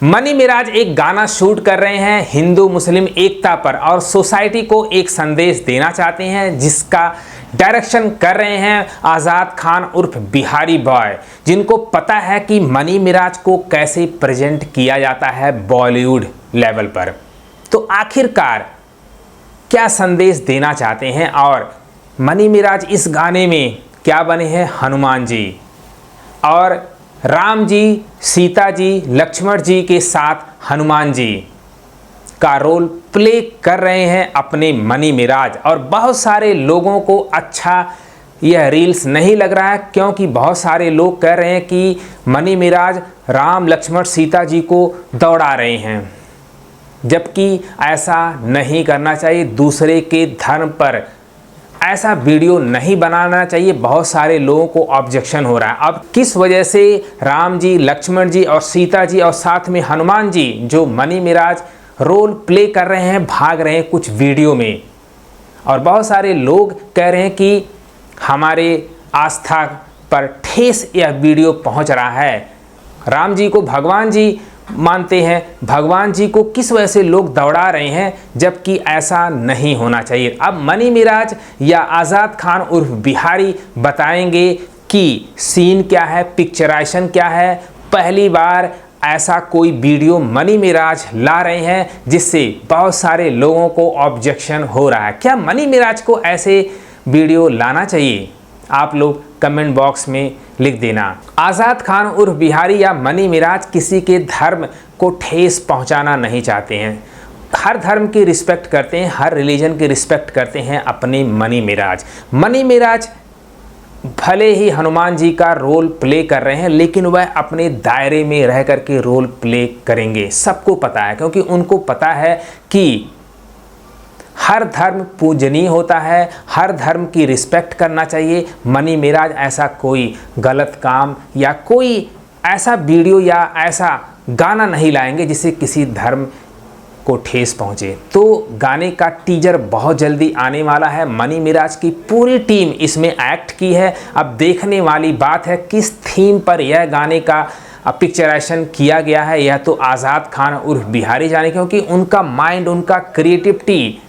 Money Miraj एक गाना shoot कर रहे हैं हिंदू मुस्लिम एकता पर और सोसाइटी को एक संदेश देना चाहते हैं, जिसका डायरेक्शन कर रहे हैं आज़ाद खान उर्फ बिहारी बॉय, जिनको पता है कि मनी मिराज को कैसे प्रेजेंट किया जाता है बॉलीवुड लेवल पर। तो आखिरकार क्या संदेश देना चाहते हैं और मनी मिराज इस गाने में क्या बने हैं? हनुमान जी और राम जी, सीता जी, लक्ष्मण जी के साथ हनुमान जी का रोल प्ले कर रहे हैं अपने मनी मिराज। और बहुत सारे लोगों को अच्छा यह रील्स नहीं लग रहा है, क्योंकि बहुत सारे लोग कह रहे हैं कि मनी मिराज राम, लक्ष्मण, सीता जी को दौड़ा रहे हैं, जबकि ऐसा नहीं करना चाहिए। दूसरे के धर्म पर ऐसा वीडियो नहीं बनाना चाहिए। बहुत सारे लोगों को ऑब्जेक्शन हो रहा है। अब किस वजह से राम जी, लक्ष्मण जी और सीता जी और साथ में हनुमान जी जो मनी मिराज रोल प्ले कर रहे हैं, भाग रहे हैं कुछ वीडियो में, और बहुत सारे लोग कह रहे हैं कि हमारे आस्था पर ठेस यह वीडियो पहुंच रहा है। राम जी को भगवान जी मानते हैं, भगवान जी को किस वजह से लोग दौड़ा रहे हैं, जबकि ऐसा नहीं होना चाहिए। अब मनी मिराज या आज़ाद खान उर्फ बिहारी बताएंगे कि सीन क्या है, पिक्चराइजेशन क्या है। पहली बार ऐसा कोई वीडियो मनी मिराज ला रहे हैं जिससे बहुत सारे लोगों को ऑब्जेक्शन हो रहा है। क्या मनी मिराज को ऐसे वीडियो लाना चाहिए? आप लोग कमेंट बॉक्स में लिख देना। आज़ाद खान उर्फ बिहारी या मनी मिराज किसी के धर्म को ठेस पहुंचाना नहीं चाहते हैं। हर धर्म की रिस्पेक्ट करते हैं, हर रिलीजन की रिस्पेक्ट करते हैं अपने मनी मिराज भले ही हनुमान जी का रोल प्ले कर रहे हैं, लेकिन वह अपने दायरे में रह करके रोल प्ले करेंगे। सबको पता है, क्योंकि उनको पता है कि हर धर्म पूजनीय होता है, हर धर्म की रिस्पेक्ट करना चाहिए। मनी मिराज ऐसा कोई गलत काम या कोई ऐसा वीडियो या ऐसा गाना नहीं लाएंगे जिससे किसी धर्म को ठेस पहुंचे। तो गाने का टीजर बहुत जल्दी आने वाला है। मनी मिराज की पूरी टीम इसमें एक्ट की है। अब देखने वाली बात है किस थीम पर यह गाने का पिक्चराइजेशन किया गया है। यह तो आज़ाद खान उर्फ बिहारी जाने, क्योंकि उनका माइंड, उनका क्रिएटिविटी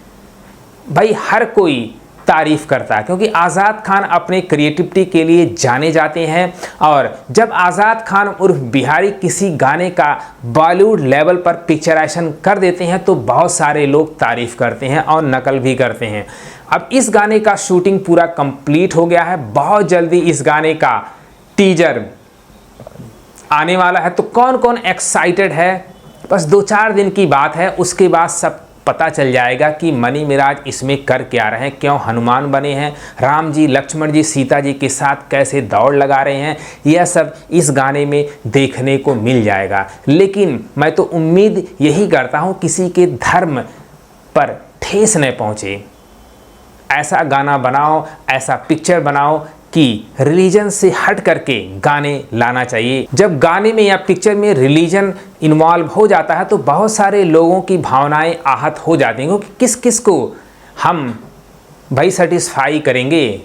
भाई हर कोई तारीफ़ करता है, क्योंकि आज़ाद खान अपने क्रिएटिविटी के लिए जाने जाते हैं। और जब आज़ाद खान उर्फ बिहारी किसी गाने का बॉलीवुड लेवल पर पिक्चराइजेशन कर देते हैं तो बहुत सारे लोग तारीफ़ करते हैं और नकल भी करते हैं। अब इस गाने का शूटिंग पूरा कंप्लीट हो गया है। बहुत जल्दी इस गाने का टीजर आने वाला है। तो कौन कौन एक्साइटेड है, बस 2-4 दिन की बात है, उसके बाद सब पता चल जाएगा कि मनी मिराज इसमें कर क्या रहे हैं, क्यों हनुमान बने हैं, राम जी, लक्ष्मण जी, सीता जी के साथ कैसे दौड़ लगा रहे हैं। यह सब इस गाने में देखने को मिल जाएगा। लेकिन मैं तो उम्मीद यही करता हूँ किसी के धर्म पर ठेस न पहुँचे। ऐसा गाना बनाओ, ऐसा पिक्चर बनाओ कि रिलीजन से हट करके गाने लाना चाहिए। जब गाने में या पिक्चर में रिलीजन इन्वॉल्व हो जाता है तो बहुत सारे लोगों की भावनाएं आहत हो जाती हैं, क्योंकि किस किस को हम भाई सेटिस्फाई करेंगे।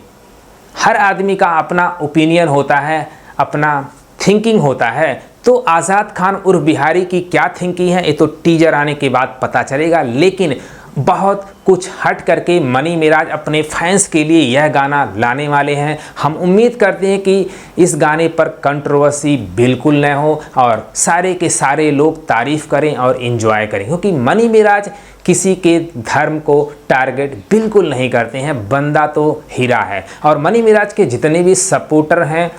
हर आदमी का अपना ओपिनियन होता है, अपना थिंकिंग होता है। तो आज़ाद खान उर्फ बिहारी की क्या थिंकिंग है ये तो टीजर आने के बाद पता चलेगा। लेकिन बहुत कुछ हट करके मनी मिराज अपने फैंस के लिए यह गाना लाने वाले हैं। हम उम्मीद करते हैं कि इस गाने पर कंट्रोवर्सी बिल्कुल न हो और सारे के सारे लोग तारीफ़ करें और एंजॉय करें, क्योंकि मनी मिराज किसी के धर्म को टारगेट बिल्कुल नहीं करते हैं। बंदा तो हीरा है। और मनी मिराज के जितने भी सपोर्टर हैं,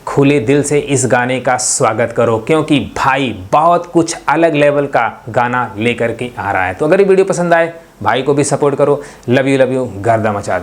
खुले दिल से इस गाने का स्वागत करो, क्योंकि भाई बहुत कुछ अलग लेवल का गाना लेकर के आ रहा है। तो अगर ये वीडियो पसंद आए, भाई को भी सपोर्ट करो। लव यू गर्दा मचा दो।